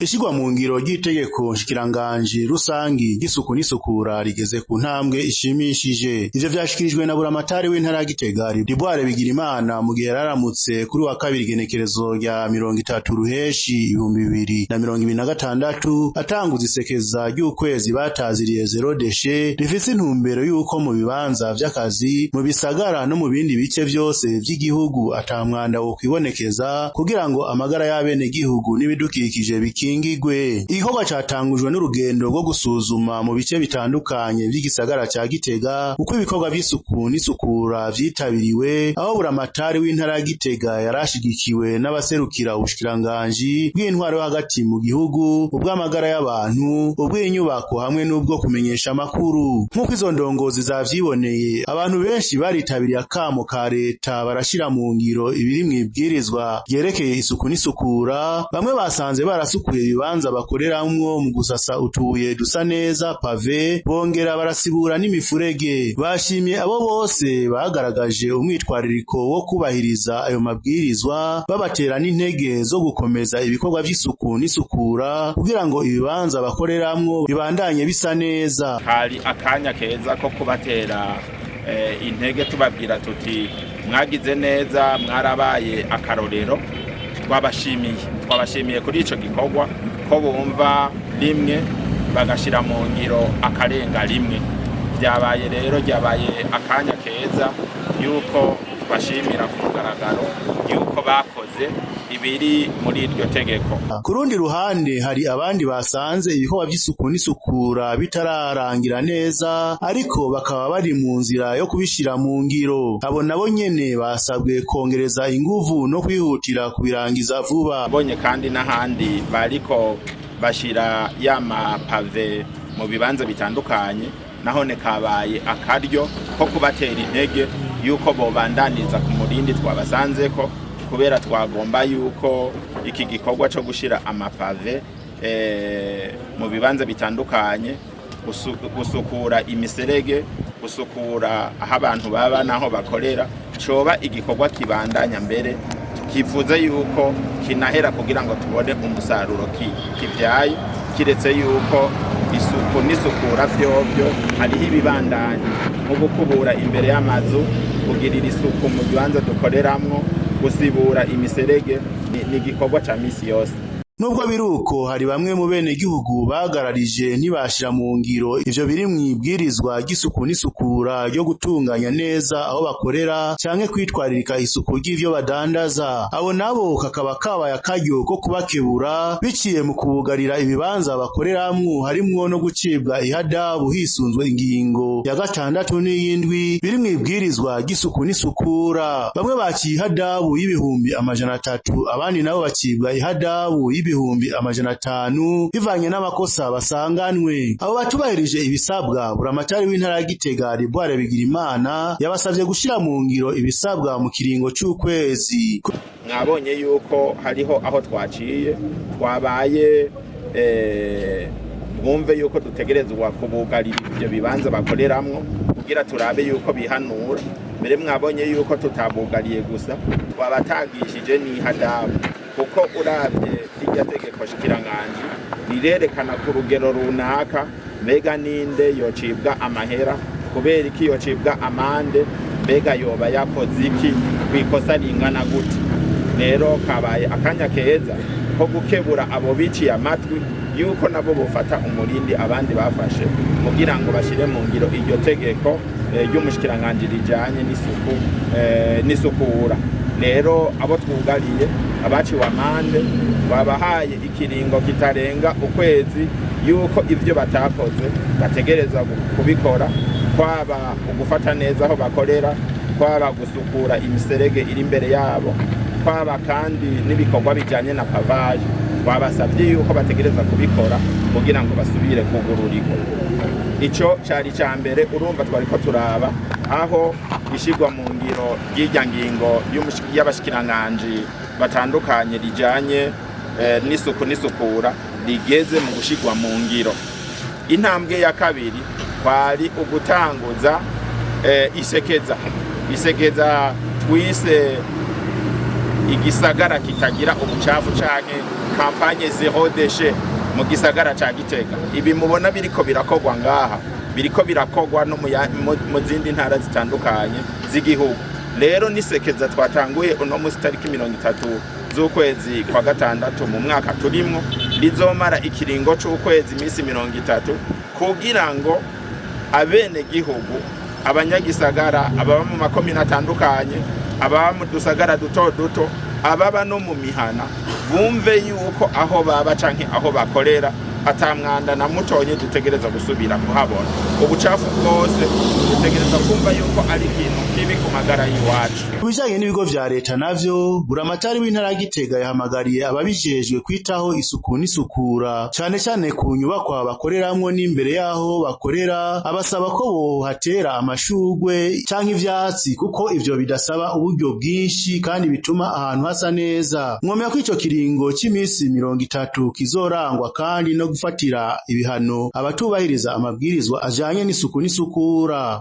Ishigwa mu ngiro ry'itegeko nshikiranganji rusangi ry'isuku n'isukura rigeze ku ntambwe ishimishije. Ivyo vyashikirijwe na buramatari w'intara ya Gitega Diboire Bigirimana mu gihe yararamutse kuri wa kabiri igenekerezo rya 30 ruheshi 2026 atanguza isekeza ry'ukwezi bataziriye zero deshe rifise intumbero yuko mu bibanza vy'akazi mu bisagara no mu bindi bice vyose vy'igihugu atamwanda wo kwibonekeza kugira ngo amagara y'abene gihugu n'ibidukikije bikingigwe. Igikorwa catangujwe n'urugendo rwo gusuzuma mu bice bitandukanye vy'igisagara ca Gitega uko ibikorwa vy'isuku n'isukura vyitabiriwe, aho buramatari w'intara ya Gitega yarashigikiwe n'abaserukira ubushikiranganji bw'intwaro yo hagati mu gihugu, ubw'amagara y'abantu, ubw'inyubako hamwe n'ubwo kumenyesha amakuru. Nk'uko izo ndongozi zavyiboneye, abantu benshi baritabiriye akamo ka leta barashira mu ngiro ibiri mw'ibwirizwa ryerekeye isuku n'isukura. Bamwe basanze barasukuye ibibanza bakoreramwo mu gusasa utubuye dusa neza pave, bongera barasibura n'imifurege. Bashimye abo bose bagaragaje umwitwaririko wo kubahiriza ayo mabwirizwa, babatera n'intege zo gukomeza ibikorwa vy'isuku n'isukura kugira ngo ibibanza bakoreramwo bibandanye bisa neza. Hari akanya keza ko kubatera intege tubabwira tuti mwagize neza, mwarabaye akarorero. Twabashimiye kuri ico gikorwa ko bumva rimwe bagashira mu ngiro akarenga rimwe. Ryabaye akanya keza yuko bashimira ku mugaragaro yuko bakoze ibiri muri iryo tegeko. Ku rundi ruhande hari abandi basanze ibikorwa vy'isuku n'isukura bitararangira neza, ariko bakaba bari mu nzira yo kubishira mu ngiro. Abo nabo nyene basabwe kongereza inguvu no kwihutira kubirangiza vuba. Bonye kandi n'ahandi bariko bashira yama pave mu bibanza bitandukanye, nahone kabaye akaryo ko kubatera intege yuko bobandaniza ku murindi twabasanzeko, kubera twagomba yuko iki gikorwa cyo gushira amapave mu bibanza bitandukanye, gusukura imiserege, gusukura aho abantu baba naho bakorera, coba igikorwa kibandanya mbere kivuze yuko kinahera kugira ngo tubone umusaruro kivyaye, kiretse yuko isuku n'isukura vyovyo hariho ibibandanya nko gukubura imbere y'amazu, kugirira isuku mu bibanza dukoreramwo, gusibura imiserege ni igikorwa ca misi yose. Nubwo biruko hari bamwe mu bene gihugu bagararije ntibashira mu ngiro ivyo biri mw'ibwirizwa ry'isuku n'isukura ryo gutunganya neza aho bakorera canke kwitwaririka isuku ry'ivyo badandaza. Abo nabo kakaba kabaye akaryo ko kubakebura biciye mu kubugarira ibibanza bakoreramwo, harimwo no gucibwa ihadabu hisunzwe ingingo ya 6 n'iyindwi biri mw'ibwirizwa ry'isuku n'isukura. Bamwe baciye ihadabu y'ibihumbi 300, abandi nabo bacibwa ihadabu y'ibihumbi 500 bivanye n'amakosa basanganwe. Abo batubahirije ibisabwa, buramatari w'intara ya Gitega Diboire Bigirimana yabasavye gushira mu ngiro ibisabwa mu kiringo c'ukwezi. Mwabonye yuko hariho aho twaciye twabaye mwumve yuko dutegerezwa kubugarira ivyo bibanza bakoreramwo kugira turabe yuko bihanura. Mbere mwabonye yuko tutabugariye gusa, twabatagishije n'ihadabu, kuko uravye irya tegeko shikiranganji rirerekana ku rugero runaka mbega ninde yocibwa amahera, kubera iki yocibwa amande, mbega yoba yakoze iki, kwikosa ringana gute. Rero kabaye akanya keza ko gukebura abo biciye amatwi yuko nabo bufata umurindi abandi bafashe kugira ngo bashire mu ngiro iryo tegeko ry'umushikiranganji rijanye n'isuku n'isukura. Rero abo twugariye abaciwe amande babahaye ikiringo kitarenga ukwezi yuko ivyo batakoze bategerezwa kubikora, kwaba ugufata neza aho bakorera, kwaba gusukura imiserege iri imbere yabo, kwaba kandi n'ibikorwa bijanye na pavage. Twabasavye yuko bategereza kubikora kugira ngo basubire kugururirwa. Ico cari ca mbere. Urumva twariko turaba aho ishigwa mu ngiro y'irya ngingo y'abashikiranganji batandukanye rijanye n'isuku n'isukura rigeze mu gushigwa mu ngiro. Intambwe ya kabiri kwari ugutanguza isekeza twise igisagara kitagira ubucafu canke kampanye zero déchet mu gisagara ca Gitega. Ibi mubona biriko birakogwa ngaha biriko birakogwa no mu zindi ntara zitandukanye z'igihugu. Rero nisekeza twatanguye uno musi tariki 30 z'ukwezi kwa gatandatu mu mwaka turimwo, rizomara ikiringo c'ukwezi imisi 30 kugira ngo abene gihugu, abanyagisagara, ababa mu makomine atandukanye, ababa mu dusagara duto duto, ababa no mu mihana, bumve yuko aho baba canke aho bakorera atamwanda na mutonye dutegereza gusubira kuhabona. Ubucafu bwose dutegereza kumva yuko ari ikintu kibi ku magara y'iwacu. Kubijanye n'ibigo vya leta navyo, buramatari w'intara ya Gitega yahamagariye ababijejwe kwitaho isuku n'isukura cane cane ku nyubakwa bakoreramwo n'imbere yaho bakorera, abasaba ko bohatera amashurwe canke ivyatsi kuko ivyo bidasaba uburyo bwinshi kandi bituma ahantu hasa neza. Mwomera ko ico kiringo c'imisi 30 kizorangwa kandi no gufatira ibihano abatubahiriza amabwirizwa ajanye n'isuku n'isukura.